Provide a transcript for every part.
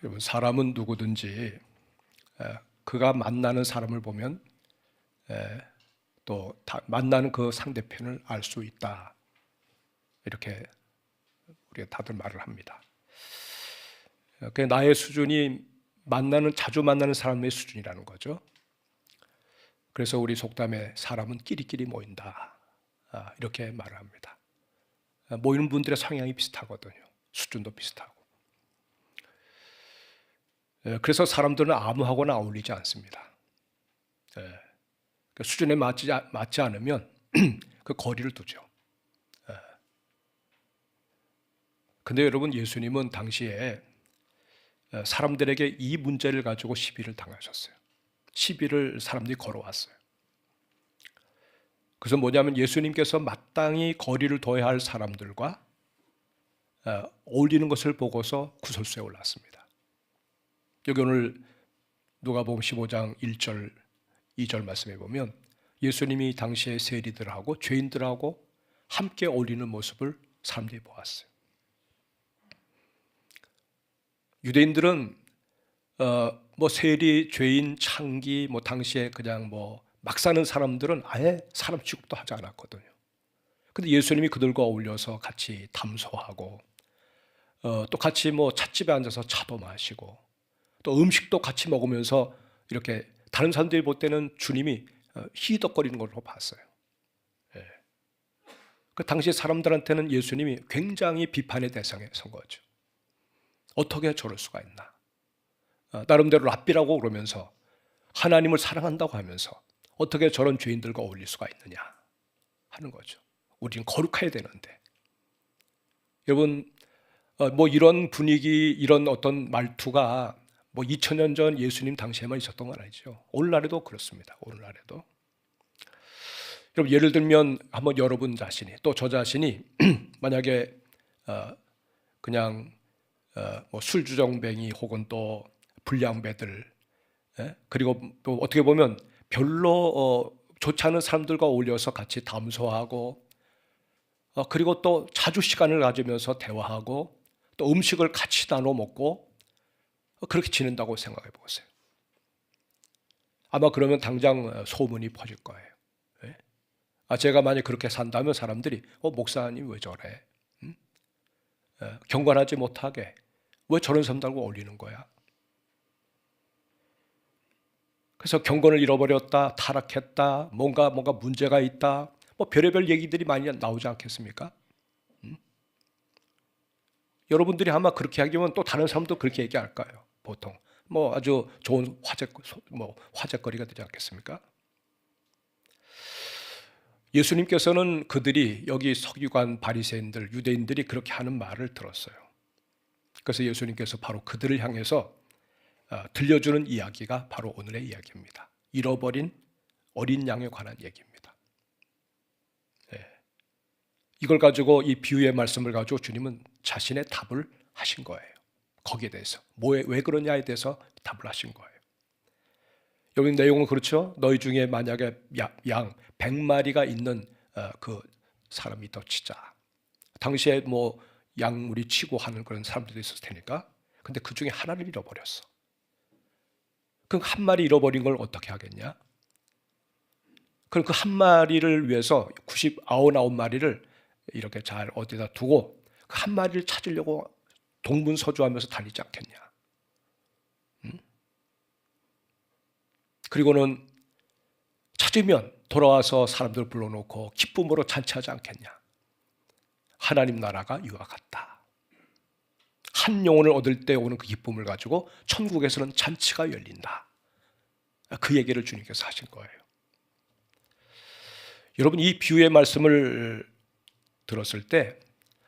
여러분, 사람은 누구든지 그가 만나는 사람을 보면 또 만나는 그 상대편을 알 수 있다, 이렇게 우리가 다들 말을 합니다. 그 나의 수준이 자주 만나는 사람의 수준이라는 거죠. 그래서 우리 속담에 사람은 끼리끼리 모인다, 이렇게 말을 합니다. 모이는 분들의 성향이 비슷하거든요. 수준도 비슷하고. 그래서 사람들은 아무하고나 어울리지 않습니다. 수준에 맞지 않으면 그 거리를 두죠. 근데 여러분, 예수님은 당시에 사람들에게 이 문제를 가지고 시비를 당하셨어요. 시비를 사람들이 걸어왔어요. 그래서 뭐냐면, 예수님께서 마땅히 거리를 둬야 할 사람들과 어울리는 것을 보고서 구설수에 올랐습니다. 여기 오늘 누가복음 15장 1절 2절 말씀에 보면 예수님이 당시에 세리들하고 죄인들하고 함께 어울리는 모습을 사람들이 보았어요. 유대인들은 세리, 죄인, 창기, 당시에 그냥 막 사는 사람들은 아예 사람 취급도 하지 않았거든요. 근데 예수님이 그들과 어울려서 같이 담소하고 또 같이 찻집에 앉아서 차도 마시고 또 음식도 같이 먹으면서 이렇게 다른 사람들이 볼 때는 주님이 희덕거리는 걸로 봤어요. 그 당시 사람들한테는 예수님이 굉장히 비판의 대상에 선 거죠. 어떻게 저럴 수가 있나? 나름대로 랍비라고 그러면서 하나님을 사랑한다고 하면서 어떻게 저런 죄인들과 어울릴 수가 있느냐 하는 거죠. 우리는 거룩해야 되는데. 여러분, 이런 분위기, 이런 어떤 말투가 2000년 전 예수님 당시에만 있었던 건 아니죠. 오늘날에도 그렇습니다. 오늘날에도. 여러분, 예를 들면 한번 여러분 자신이, 또 저 자신이 만약에 그냥 술주정뱅이 혹은 또 불량배들, 그리고 또 어떻게 보면 별로 좋지 않은 사람들과 어울려서 같이 담소하고 그리고 또 자주 시간을 가지면서 대화하고 또 음식을 같이 나눠 먹고 그렇게 지낸다고 생각해 보세요. 아마 그러면 당장 소문이 퍼질 거예요. 제가 만약 그렇게 산다면 사람들이 목사님 왜 저래? 경건하지 못하게 왜 저런 사람들과 어울리는 거야? 그래서 경건을 잃어버렸다, 타락했다, 뭔가 문제가 있다, 별의별 얘기들이 많이 나오지 않겠습니까? 여러분들이 아마 그렇게 하기면 또 다른 사람도 그렇게 얘기할 거예요. 보통 아주 좋은 화제거리가 되지 않겠습니까? 예수님께서는 그들이, 여기 서기관, 바리새인들, 유대인들이 그렇게 하는 말을 들었어요. 그래서 예수님께서 바로 그들을 향해서 들려주는 이야기가 바로 오늘의 이야기입니다. 잃어버린 어린 양에 관한 얘기입니다. 이걸 가지고, 이 비유의 말씀을 가지고 주님은 자신의 답을 하신 거예요. 거기에 대해서 왜 그러냐에 대해서 답을 하신 거예요. 여기 내용은 그렇죠. 너희 중에 만약에 양 100마리가 있는 그 사람이 있다고 치자. 당시에 양무리 치고 하는 그런 사람들도 있었을 테니까. 근데 그 중에 하나를 잃어버렸어. 그럼 한 마리 잃어버린 걸 어떻게 하겠냐? 그럼 그 한 마리를 위해서 99마리를 이렇게 잘 어디다 두고 그 한 마리를 찾으려고 동분서주하면서 다니지 않겠냐? 그리고는 찾으면 돌아와서 사람들 불러놓고 기쁨으로 잔치하지 않겠냐? 하나님 나라가 이와 같다. 한 영혼을 얻을 때 오는 그 기쁨을 가지고 천국에서는 잔치가 열린다. 그 얘기를 주님께서 하신 거예요. 여러분, 이 비유의 말씀을 들었을 때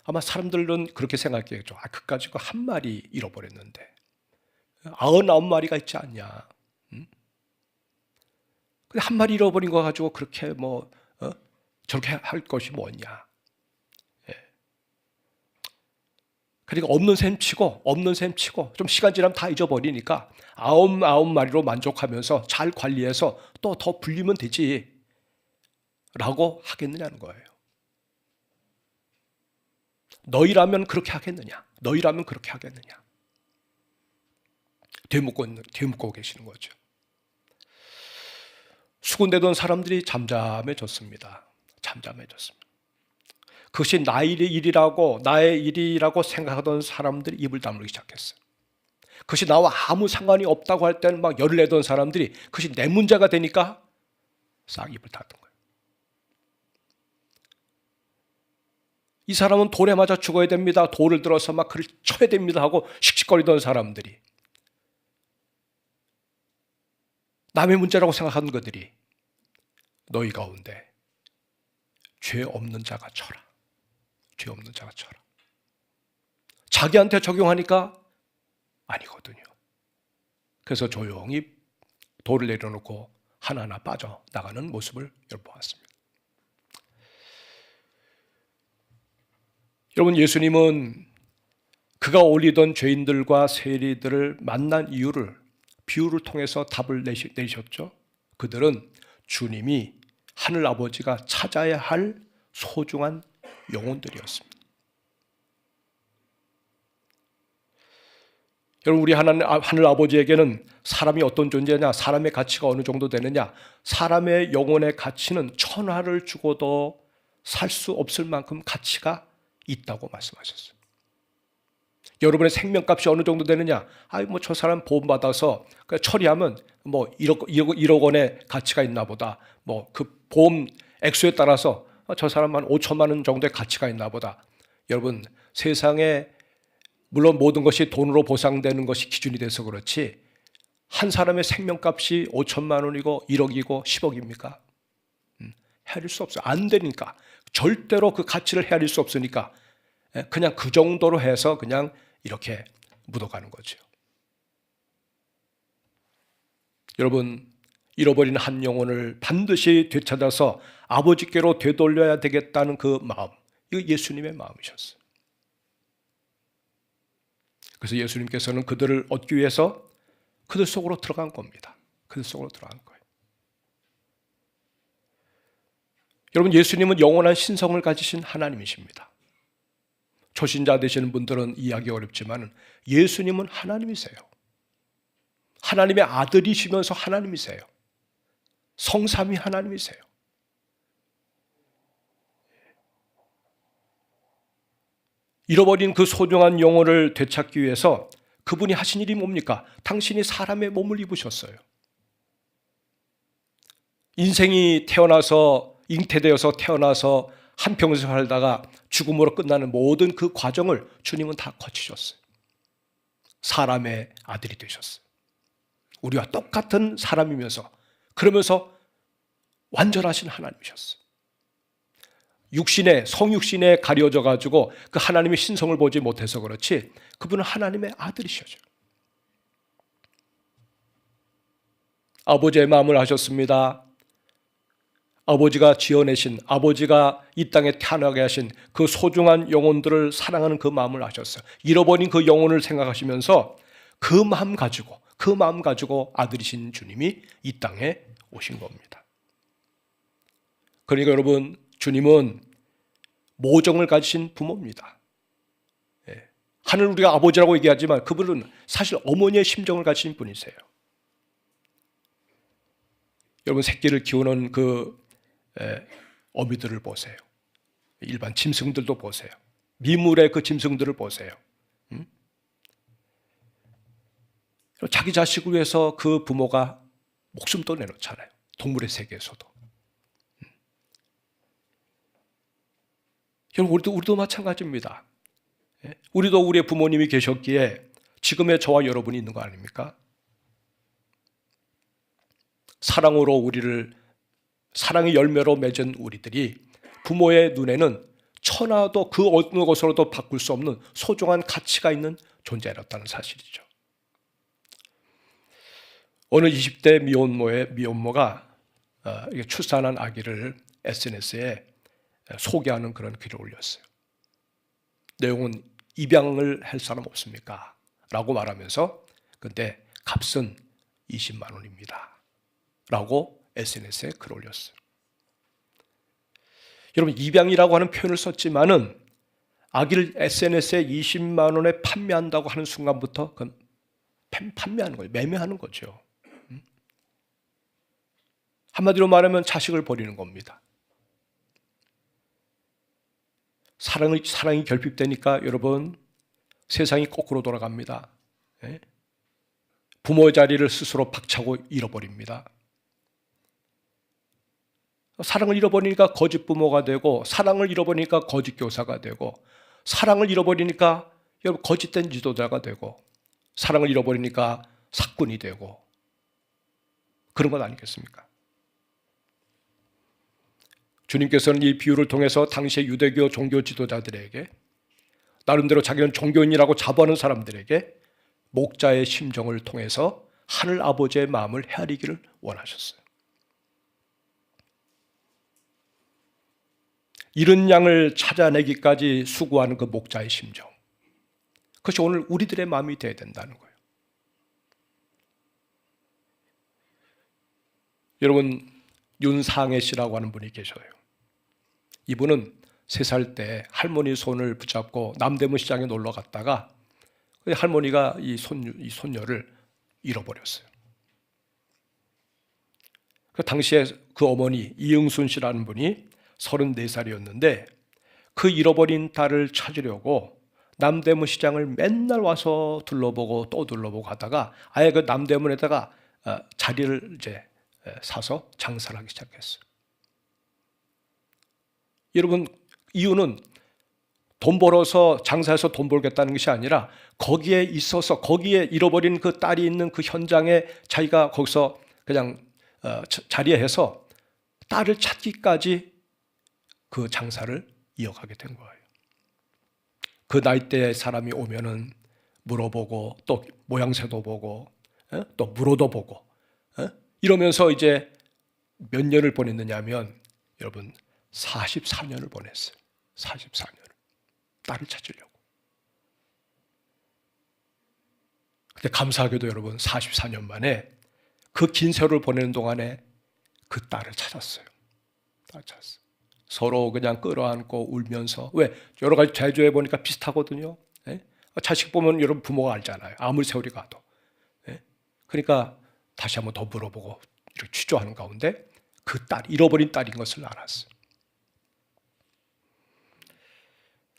아마 사람들은 그렇게 생각했겠죠. 그까짓 거 한 마리 잃어버렸는데 99마리가 있지 않냐? 근데 한 마리 잃어버린 거 가지고 그렇게 저렇게 할 것이 뭐냐? 그러니까 없는 셈 치고 좀 시간 지나면 다 잊어버리니까 99마리로 만족하면서 잘 관리해서 또 더 불리면 되지 라고 하겠느냐는 거예요. 너희라면 그렇게 하겠느냐? 너희라면 그렇게 하겠느냐? 되묻고 계시는 거죠. 수군대던 사람들이 잠잠해졌습니다. 잠잠해졌습니다. 그것이 나의 일이라고 생각하던 사람들이 입을 다물기 시작했어요. 그것이 나와 아무 상관이 없다고 할 때는 막 열을 내던 사람들이 그것이 내 문제가 되니까 싹 입을 닫은 거예요. 이 사람은 돌에 맞아 죽어야 됩니다. 돌을 들어서 막 그를 쳐야 됩니다 하고 씩씩거리던 사람들이, 남의 문제라고 생각하는 것들이 너희 가운데 죄 없는 자가 쳐라. 죄 없는 자가 쳐라. 자기한테 적용하니까 아니거든요. 그래서 조용히 돌을 내려놓고 하나하나 빠져나가는 모습을 보았습니다. 여러분, 예수님은 그가 올리던 죄인들과 세리들을 만난 이유를 비유를 통해서 답을 내셨죠. 그들은 주님이 하늘 아버지가 찾아야 할 소중한 영혼들이었습니다. 여러분, 우리 하늘 아버지에게는 사람이 어떤 존재냐, 사람의 가치가 어느 정도 되느냐, 사람의 영혼의 가치는 천하를 주고도 살 수 없을 만큼 가치가 있다고 말씀하셨어요. 여러분의 생명값이 어느 정도 되느냐, 저 사람 보험 받아서 처리하면 1억 원의 가치가 있나 보다, 그 보험 액수에 따라서 저 사람만 5천만 원 정도의 가치가 있나 보다. 여러분, 세상에 물론 모든 것이 돈으로 보상되는 것이 기준이 돼서 그렇지, 한 사람의 생명값이 5천만 원이고 1억이고 10억입니까? 헤아릴 수 없어요. 안 되니까. 절대로 그 가치를 헤아릴 수 없으니까 그냥 그 정도로 해서 그냥 이렇게 묻어가는 거죠. 여러분, 잃어버린 한 영혼을 반드시 되찾아서 아버지께로 되돌려야 되겠다는 그 마음, 이거 예수님의 마음이셨어요. 그래서 예수님께서는 그들을 얻기 위해서 그들 속으로 들어간 겁니다. 그들 속으로 들어간 거예요. 여러분, 예수님은 영원한 신성을 가지신 하나님이십니다. 초신자 되시는 분들은 이해하기 어렵지만 예수님은 하나님이세요. 하나님의 아들이시면서 하나님이세요. 성삼위 하나님이세요. 잃어버린 그 소중한 영혼을 되찾기 위해서 그분이 하신 일이 뭡니까? 당신이 사람의 몸을 입으셨어요. 인생이 잉태되어서 태어나서 한평생 살다가 죽음으로 끝나는 모든 그 과정을 주님은 다 거치셨어요. 사람의 아들이 되셨어요. 우리와 똑같은 사람이면서, 그러면서 완전하신 하나님이셨어요. 성육신에 가려져 가지고 그 하나님의 신성을 보지 못해서 그렇지, 그분은 하나님의 아들이셔죠. 아버지의 마음을 하셨습니다. 아버지가 지어내신, 아버지가 이 땅에 태어나게 하신 그 소중한 영혼들을 사랑하는 그 마음을 아셨어요. 잃어버린 그 영혼을 생각하시면서 그 마음 가지고 아들이신 주님이 이 땅에 오신 겁니다. 그러니까 여러분, 주님은 모정을 가지신 부모입니다. 하늘 우리가 아버지라고 얘기하지만 그분은 사실 어머니의 심정을 가지신 분이세요. 여러분, 새끼를 키우는 그 어미들을 보세요. 일반 짐승들도 보세요. 미물의 그 짐승들을 보세요. 자기 자식을 위해서 그 부모가 목숨도 내놓잖아요. 동물의 세계에서도. 여러분, 우리도 마찬가지입니다. 우리도 우리의 부모님이 계셨기에 지금의 저와 여러분이 있는 거 아닙니까? 사랑의 열매로 맺은 우리들이 부모의 눈에는 천하도 그 어느 것으로도 바꿀 수 없는 소중한 가치가 있는 존재였다는 사실이죠. 어느 20대 미혼모가 출산한 아기를 SNS에 소개하는 그런 글을 올렸어요. 내용은 입양을 할 사람 없습니까? 라고 말하면서, 근데 값은 20만 원입니다. 라고 SNS에 글 올렸어요. 여러분, 입양이라고 하는 표현을 썼지만은 아기를 SNS에 20만 원에 판매한다고 하는 순간부터 그건 판매하는 거죠. 매매하는 거죠. 한마디로 말하면 자식을 버리는 겁니다. 사랑이 결핍되니까 여러분 세상이 거꾸로 돌아갑니다. 예? 부모 자리를 스스로 박차고 잃어버립니다. 사랑을 잃어버리니까 거짓 부모가 되고, 사랑을 잃어버리니까 거짓 교사가 되고, 사랑을 잃어버리니까 여러분 거짓된 지도자가 되고, 사랑을 잃어버리니까 사꾼이 되고, 그런 것 아니겠습니까? 주님께서는 이 비유를 통해서 당시의 유대교 종교 지도자들에게, 나름대로 자기는 종교인이라고 자부하는 사람들에게 목자의 심정을 통해서 하늘 아버지의 마음을 헤아리기를 원하셨어요. 잃은 양을 찾아내기까지 수고하는 그 목자의 심정, 그것이 오늘 우리들의 마음이 되어야 된다는 거예요. 여러분, 윤상혜 씨라고 하는 분이 계셔요. 이분은 3살 때 할머니 손을 붙잡고 남대문 시장에 놀러 갔다가 할머니가 이 손녀를 잃어버렸어요. 그 당시에 그 어머니 이응순 씨라는 분이 34살이었는데 그 잃어버린 딸을 찾으려고 남대문 시장을 맨날 와서 둘러보고 또 둘러보고 하다가 아예 그 남대문에다가 자리를 이제 사서 장사를 하기 시작했어요. 여러분, 이유는 돈 벌어서 장사해서 돈 벌겠다는 것이 아니라 거기에 있어서 거기에 잃어버린 그 딸이 있는 그 현장에 자기가 거기서 그냥 자리에 해서 딸을 찾기까지 그 장사를 이어가게 된 거예요. 그 나이대의 사람이 오면은 물어보고 또 모양새도 보고 또 물어도 보고 이러면서 이제 몇 년을 보냈느냐 하면 여러분 44년을 보냈어요. 44년을. 딸을 찾으려고. 근데 감사하게도 여러분 44년 만에 그 긴 세월을 보내는 동안에 그 딸을 찾았어요. 딸을 찾았어요. 서로 그냥 끌어안고 울면서, 왜? 여러 가지 제조해 보니까 비슷하거든요. 예? 자식 보면 여러분 부모가 알잖아요. 아무리 세월이 가도. 예? 그러니까 다시 한번 더 물어보고 이렇게 취조하는 가운데 그 딸, 잃어버린 딸인 것을 알았어요.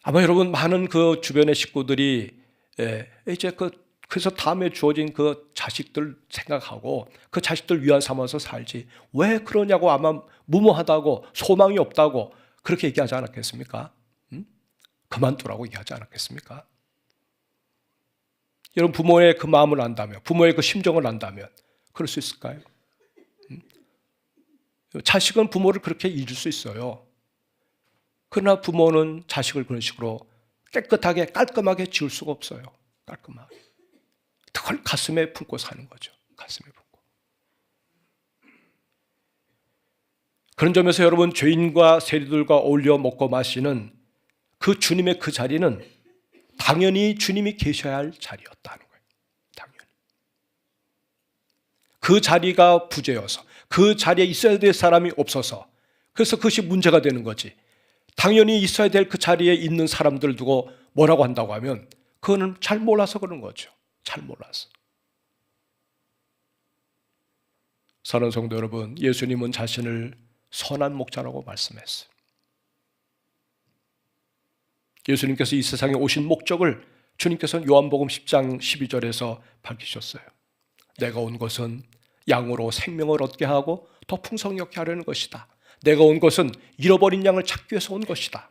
아마 여러분 많은 그 주변의 식구들이 이제 그래서 다음에 주어진 그 자식들 생각하고 그 자식들 위안 삼아서 살지 왜 그러냐고 아마 무모하다고 소망이 없다고 그렇게 얘기하지 않았겠습니까? 그만두라고 얘기하지 않았겠습니까? 여러분 부모의 그 마음을 안다면, 부모의 그 심정을 안다면 그럴 수 있을까요? 자식은 부모를 그렇게 잊을 수 있어요. 그러나 부모는 자식을 그런 식으로 깨끗하게 깔끔하게 지울 수가 없어요. 깔끔하게. 그걸 가슴에 품고 사는 거죠. 가슴에 품고. 그런 점에서 여러분 죄인과 세리들과 어울려 먹고 마시는 그 주님의 그 자리는 당연히 주님이 계셔야 할 자리였다는 거예요. 당연히. 그 자리가 부재여서 그 자리에 있어야 될 사람이 없어서 그래서 그것이 문제가 되는 거지. 당연히 있어야 될 그 자리에 있는 사람들 두고 뭐라고 한다고 하면 그거는 잘 몰라서 그런 거죠. 잘 몰라서. 사랑하는 성도 여러분, 예수님은 자신을 선한 목자라고 말씀했어요. 예수님께서 이 세상에 오신 목적을 주님께서는 요한복음 10장 12절에서 밝히셨어요. 내가 온 것은 양으로 생명을 얻게 하고 더 풍성하게 하려는 것이다. 내가 온 것은 잃어버린 양을 찾기 위해서 온 것이다.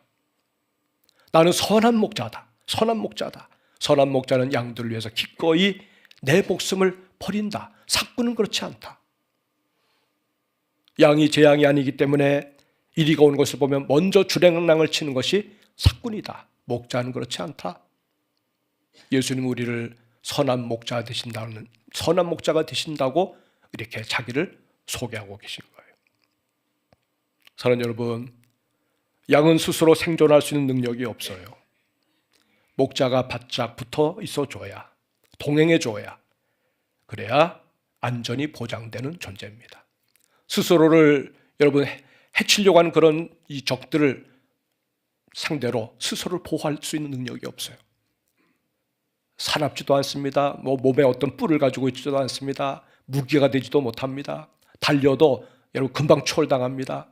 나는 선한 목자다. 선한 목자다. 선한 목자는 양들을 위해서 기꺼이 내 목숨을 버린다. 사꾼은 그렇지 않다. 양이 제 양이 아니기 때문에 이리가 온 것을 보면 먼저 주랭랑을 치는 것이 사꾼이다. 목자는 그렇지 않다. 예수님 우리를 선한 목자 되신다는, 선한 목자가 되신다고 이렇게 자기를 소개하고 계신 거예요. 사랑하는 여러분, 양은 스스로 생존할 수 있는 능력이 없어요. 목자가 바짝 붙어 있어줘야, 동행해줘야, 그래야 안전이 보장되는 존재입니다. 스스로를 여러분 해치려고 하는 그런 이 적들을 상대로 스스로를 보호할 수 있는 능력이 없어요. 사납지도 않습니다. 몸에 어떤 뿔을 가지고 있지도 않습니다. 무기가 되지도 못합니다. 달려도 여러분 금방 추월당합니다.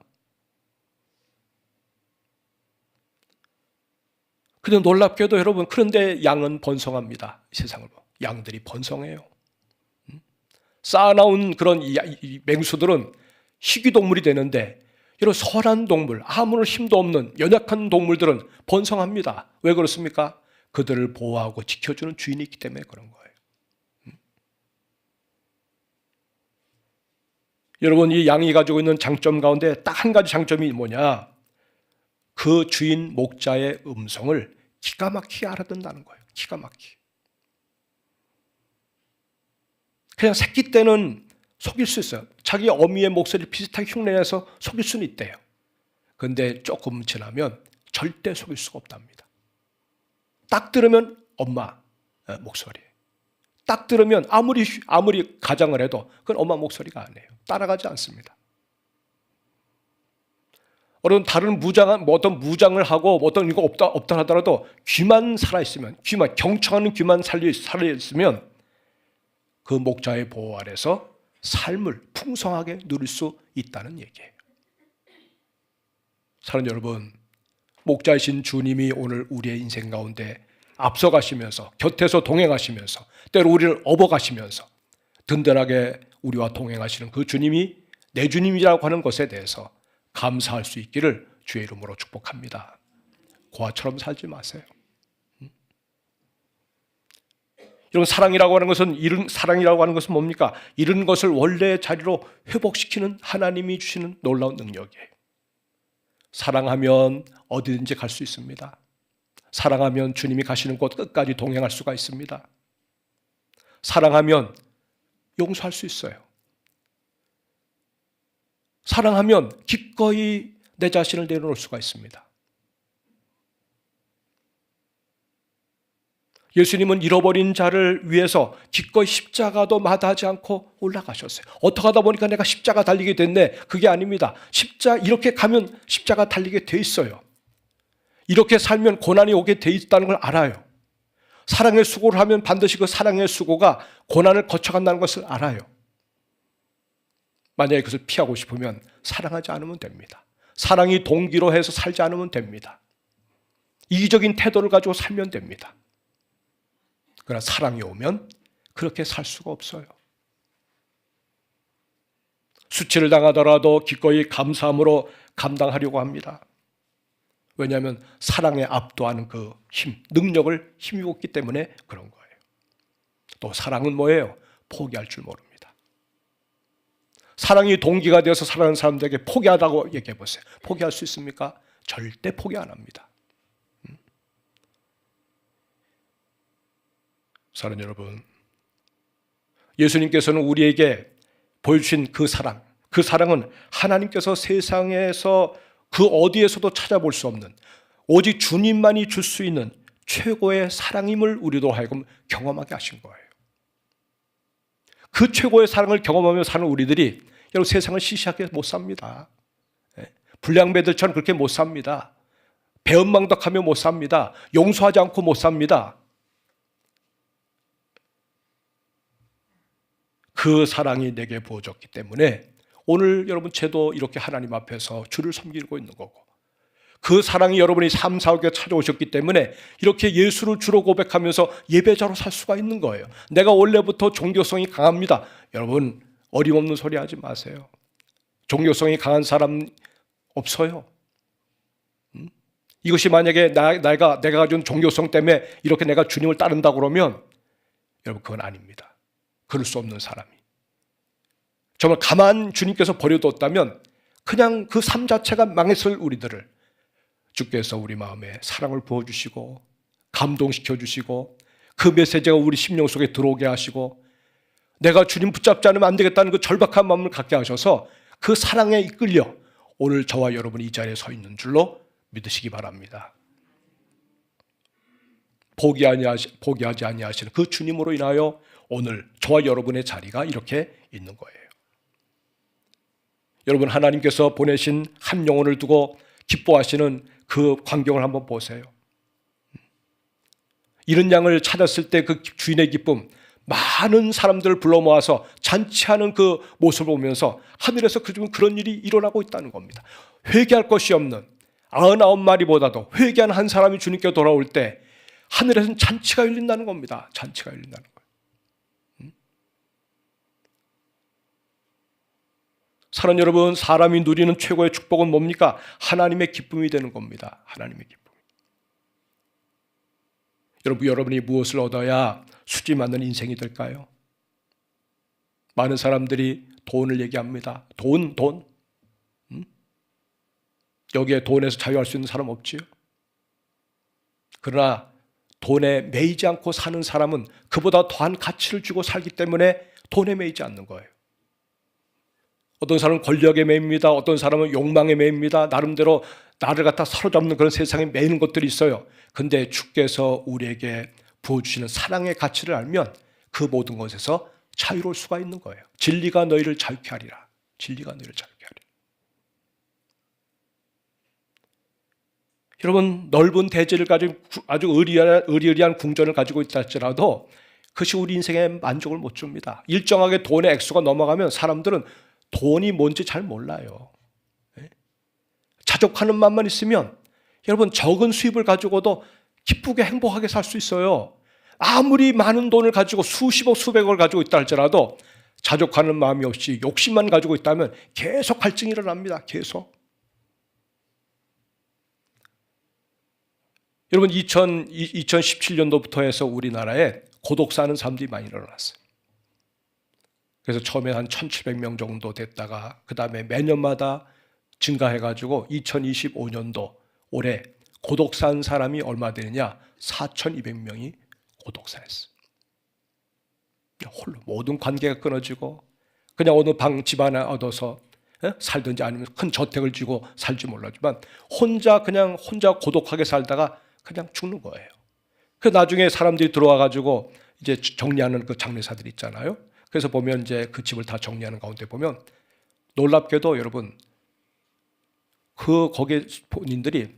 근데 놀랍게도 여러분, 그런데 양은 번성합니다. 이 세상을 보면 양들이 번성해요. 쌓아놓은 그런 이 맹수들은 희귀동물이 되는데, 여러분 선한 동물, 아무런 힘도 없는 연약한 동물들은 번성합니다. 왜 그렇습니까? 그들을 보호하고 지켜주는 주인이 있기 때문에 그런 거예요. 여러분, 이 양이 가지고 있는 장점 가운데 딱 한 가지 장점이 뭐냐? 그 주인 목자의 음성을 기가 막히게 알아듣는다는 거예요. 기가 막히게. 그냥 새끼 때는 속일 수 있어요. 자기 어미의 목소리를 비슷하게 흉내내서 속일 수는 있대요. 그런데 조금 지나면 절대 속일 수가 없답니다. 딱 들으면 엄마 목소리. 딱 들으면 아무리 가장을 해도 그건 엄마 목소리가 아니에요. 따라가지 않습니다. 여러분, 다른 어떤 무장을 하고 어떤 이거 없다 하더라도 귀만 살아있으면, 경청하는 귀만 살아있으면 그 목자의 보호 아래서 삶을 풍성하게 누릴 수 있다는 얘기예요. 사랑하는 여러분, 목자이신 주님이 오늘 우리의 인생 가운데 앞서가시면서, 곁에서 동행하시면서, 때로 우리를 업어가시면서 든든하게 우리와 동행하시는 그 주님이 내 주님이라고 하는 것에 대해서 감사할 수 있기를 주의 이름으로 축복합니다. 고아처럼 살지 마세요. 이런 사랑이라고 하는 것은 뭡니까? 이런 것을 원래의 자리로 회복시키는 하나님이 주시는 놀라운 능력이에요. 사랑하면 어디든지 갈 수 있습니다. 사랑하면 주님이 가시는 곳 끝까지 동행할 수가 있습니다. 사랑하면 용서할 수 있어요. 사랑하면 기꺼이 내 자신을 내려놓을 수가 있습니다. 예수님은 잃어버린 자를 위해서 기꺼이 십자가도 마다하지 않고 올라가셨어요. 어떻게 하다 보니까 내가 십자가 달리게 됐네. 그게 아닙니다. 이렇게 가면 십자가 달리게 돼 있어요. 이렇게 살면 고난이 오게 돼 있다는 걸 알아요. 사랑의 수고를 하면 반드시 그 사랑의 수고가 고난을 거쳐간다는 것을 알아요. 만약에 그것을 피하고 싶으면 사랑하지 않으면 됩니다. 사랑이 동기로 해서 살지 않으면 됩니다. 이기적인 태도를 가지고 살면 됩니다. 그러나 사랑이 오면 그렇게 살 수가 없어요. 수치를 당하더라도 기꺼이 감사함으로 감당하려고 합니다. 왜냐하면 사랑에 압도하는 그 능력을 힘입었기 때문에 그런 거예요. 또 사랑은 뭐예요? 포기할 줄 모릅니다. 사랑이 동기가 되어서 사랑하는 사람들에게 포기하다고 얘기해 보세요. 포기할 수 있습니까? 절대 포기 안 합니다. 사랑하는 여러분, 예수님께서는 우리에게 보여주신 그 사랑은 하나님께서 세상에서 그 어디에서도 찾아볼 수 없는, 오직 주님만이 줄 수 있는 최고의 사랑임을 우리도 하여금 경험하게 하신 거예요. 그 최고의 사랑을 경험하며 사는 우리들이 여러분 세상을 시시하게 못 삽니다. 불량배들처럼 그렇게 못 삽니다. 배은망덕하며 못 삽니다. 용서하지 않고 못 삽니다. 그 사랑이 내게 부어졌기 때문에 오늘 여러분 저도 이렇게 하나님 앞에서 주를 섬기고 있는 거고, 그 사랑이 여러분이 삶 속에 찾아오셨기 때문에 이렇게 예수를 주로 고백하면서 예배자로 살 수가 있는 거예요. 내가 원래부터 종교성이 강합니다. 여러분 어림없는 소리 하지 마세요. 종교성이 강한 사람 없어요. 이것이 만약에 내가 가진 종교성 때문에 이렇게 내가 주님을 따른다고 그러면 여러분 그건 아닙니다. 그럴 수 없는 사람이. 정말 가만 주님께서 버려뒀다면 그냥 그 삶 자체가 망했을 우리들을 주께서 우리 마음에 사랑을 부어주시고 감동시켜 주시고 그 메시지가 우리 심령 속에 들어오게 하시고 내가 주님 붙잡지 않으면 안 되겠다는 그 절박한 마음을 갖게 하셔서 그 사랑에 이끌려 오늘 저와 여러분이 이 자리에 서 있는 줄로 믿으시기 바랍니다. 포기하지 아니하시는 그 주님으로 인하여 오늘 저와 여러분의 자리가 이렇게 있는 거예요. 여러분 하나님께서 보내신 한 영혼을 두고 기뻐하시는 그 광경을 한번 보세요. 잃은 양을 찾았을 때 그 주인의 기쁨, 많은 사람들을 불러 모아서 잔치하는 그 모습을 보면서 하늘에서 그런 일이 일어나고 있다는 겁니다. 회개할 것이 없는 99마리보다도 회개한 한 사람이 주님께 돌아올 때 하늘에서는 잔치가 열린다는 겁니다. 잔치가 열린다는 거예요. 사랑하는 여러분, 사람이 누리는 최고의 축복은 뭡니까? 하나님의 기쁨이 되는 겁니다. 하나님의 기쁨. 여러분이 무엇을 얻어야 수지 맞는 인생이 될까요? 많은 사람들이 돈을 얘기합니다. 돈. 여기에 돈에서 자유할 수 있는 사람 없지요? 그러나 돈에 매이지 않고 사는 사람은 그보다 더한 가치를 주고 살기 때문에 돈에 매이지 않는 거예요. 어떤 사람은 권력에 매입니다. 어떤 사람은 욕망에 매입니다. 나름대로 나를 갖다 사로잡는 그런 세상에 매이는 것들이 있어요. 근데 주께서 우리에게 부어주시는 사랑의 가치를 알면 그 모든 것에서 자유로울 수가 있는 거예요. 진리가 너희를 자유케 하리라. 진리가 너희를 자유케 하리라. 여러분, 넓은 대지를 가지고 아주 의리의리한 궁전을 가지고 있다 할지라도 그것이 우리 인생에 만족을 못 줍니다. 일정하게 돈의 액수가 넘어가면 사람들은 돈이 뭔지 잘 몰라요. 자족하는 마음만 있으면 여러분 적은 수입을 가지고도 기쁘게 행복하게 살 수 있어요. 아무리 많은 돈을 가지고 수십억 수백억을 가지고 있다 할지라도 자족하는 마음이 없이 욕심만 가지고 있다면 계속 갈증이 일어납니다. 계속. 여러분 2017년도부터 해서 우리나라에 고독 사는 사람들이 많이 일어났어요. 그래서 처음에 한 1,700명 정도 됐다가 그 다음에 매년마다 증가해가지고 2025년도 올해 고독 산 사람이 얼마 되느냐? 4,200명이 고독 사했어요. 홀로 모든 관계가 끊어지고 그냥 어느 집 하나 얻어서 살든지 아니면 큰 저택을 쥐고 살지 몰라지만 혼자 고독하게 살다가 그냥 죽는 거예요. 그 나중에 사람들이 들어와가지고 이제 정리하는 그 장례사들 있잖아요. 그래서 보면 이제 그 집을 다 정리하는 가운데 보면 놀랍게도 여러분 거기에 본인들이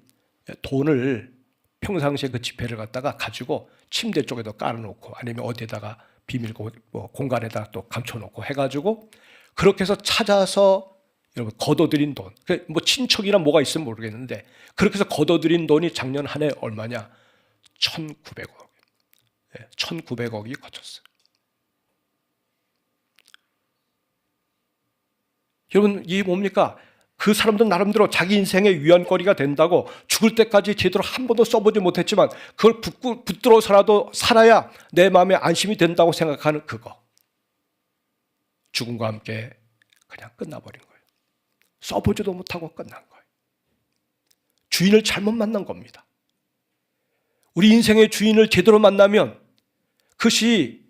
돈을 평상시에 그 지폐를 갖다가 가지고 침대 쪽에도 깔아놓고 아니면 어디에다가 비밀 공간에다 또 감춰놓고 해가지고 그렇게 해서 찾아서 여러분 걷어들인 돈, 뭐 친척이나 뭐가 있으면 모르겠는데 그렇게 해서 걷어들인 돈이 작년 한 해 얼마냐? 1,900억. 1,900억이 거쳤어요. 여러분 이게 뭡니까? 그 사람들은 나름대로 자기 인생의 위안거리가 된다고 죽을 때까지 제대로 한 번도 써보지 못했지만 그걸 붙들어서라도 살아야 내 마음에 안심이 된다고 생각하는 그거. 죽음과 함께 그냥 끝나버린 거예요. 써보지도 못하고 끝난 거예요. 주인을 잘못 만난 겁니다. 우리 인생의 주인을 제대로 만나면 그것이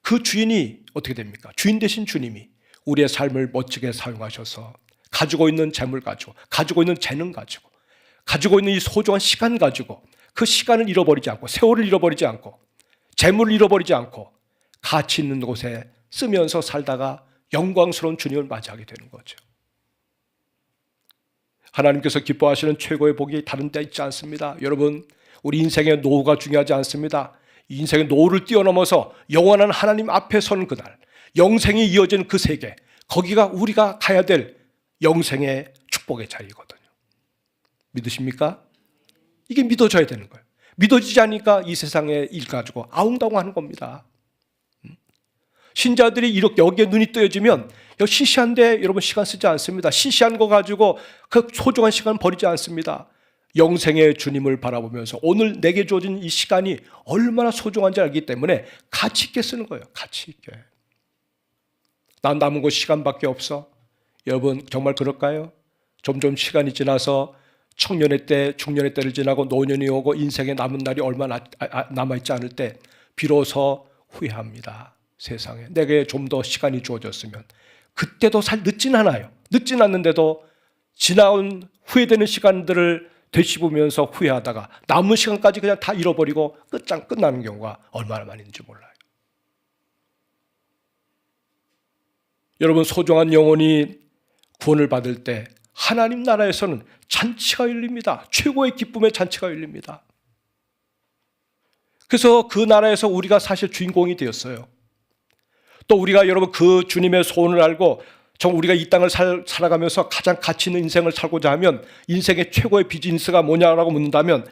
그 주인이 어떻게 됩니까? 주인 되신 주님이 우리의 삶을 멋지게 사용하셔서 가지고 있는 재물 가지고 있는 재능 가지고 있는 이 소중한 시간 가지고 그 시간을 잃어버리지 않고 세월을 잃어버리지 않고 재물을 잃어버리지 않고 가치 있는 곳에 쓰면서 살다가 영광스러운 주님을 맞이하게 되는 거죠. 하나님께서 기뻐하시는 최고의 복이 다른 데 있지 않습니다. 여러분 우리 인생의 노후가 중요하지 않습니다. 인생의 노후를 뛰어넘어서 영원한 하나님 앞에 서는 그날 영생이 이어지는 그 세계 거기가 우리가 가야 될 영생의 축복의 자리거든요. 믿으십니까? 이게 믿어져야 되는 거예요. 믿어지지 않으니까 이 세상의 일 가지고 아웅다웅하는 겁니다. 신자들이 이렇게 여기에 눈이 뜨여지면 시시한데 여러분 시간 쓰지 않습니다. 시시한 거 가지고 그 소중한 시간 버리지 않습니다. 영생의 주님을 바라보면서 오늘 내게 주어진 이 시간이 얼마나 소중한지 알기 때문에 가치 있게 쓰는 거예요. 가치 있게. 난 남은 거 시간밖에 없어. 여러분 정말 그럴까요? 점점 시간이 지나서 청년의 때, 중년의 때를 지나고 노년이 오고 인생에 남은 날이 얼마 남아있지 않을 때 비로소 후회합니다. 세상에 내게 좀 더 시간이 주어졌으면. 그때도 늦진 않아요. 늦진 않는데도 지나온 후회되는 시간들을 되씹으면서 후회하다가 남은 시간까지 그냥 다 잃어버리고 끝나는 경우가 얼마나 많이 있는지 몰라요. 여러분 소중한 영혼이 구원을 받을 때 하나님 나라에서는 잔치가 열립니다. 최고의 기쁨의 잔치가 열립니다. 그래서 그 나라에서 우리가 사실 주인공이 되었어요. 또 우리가 여러분 그 주님의 소원을 알고 우리가 이 땅을 살아가면서 가장 가치 있는 인생을 살고자 하면 인생의 최고의 비즈니스가 뭐냐라고 묻는다면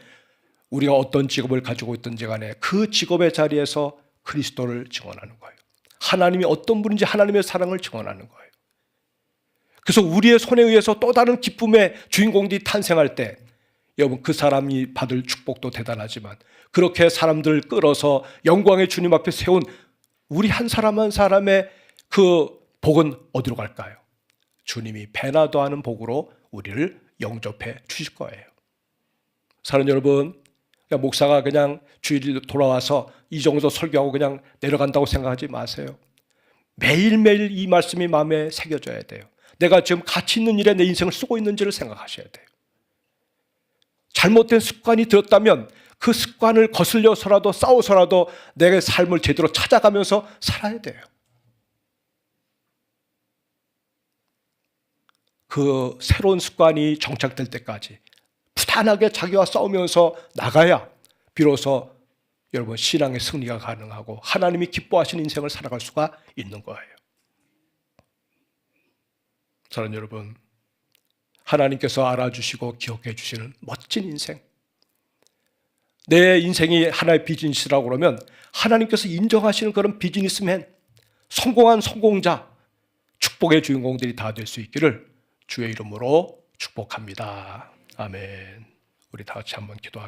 우리가 어떤 직업을 가지고 있든지 간에 그 직업의 자리에서 그리스도를 증언하는 거예요. 하나님이 어떤 분인지 하나님의 사랑을 증언하는 거예요. 그래서 우리의 손에 의해서 또 다른 기쁨의 주인공들이 탄생할 때 여러분 그 사람이 받을 축복도 대단하지만 그렇게 사람들을 끌어서 영광의 주님 앞에 세운 우리 한 사람 한 사람의 그 복은 어디로 갈까요? 주님이 배나 더하는 복으로 우리를 영접해 주실 거예요. 사랑하는 여러분, 목사가 그냥 주일 돌아와서 이 정도 설교하고 그냥 내려간다고 생각하지 마세요. 매일매일 이 말씀이 마음에 새겨져야 돼요. 내가 지금 가치 있는 일에 내 인생을 쓰고 있는지를 생각하셔야 돼요. 잘못된 습관이 들었다면 그 습관을 거슬려서라도 싸워서라도 내 삶을 제대로 찾아가면서 살아야 돼요. 그 새로운 습관이 정착될 때까지 부단하게 자기와 싸우면서 나가야 비로소 여러분 신앙의 승리가 가능하고 하나님이 기뻐하시는 인생을 살아갈 수가 있는 거예요. 사랑하는 여러분, 하나님께서 알아주시고 기억해 주시는 멋진 인생, 내 인생이 하나의 비즈니스라고 그러면 하나님께서 인정하시는 그런 비즈니스맨, 성공한 성공자, 축복의 주인공들이 다 될 수 있기를 주의 이름으로 축복합니다. 아멘. 우리 다 같이 한번 기도할까요?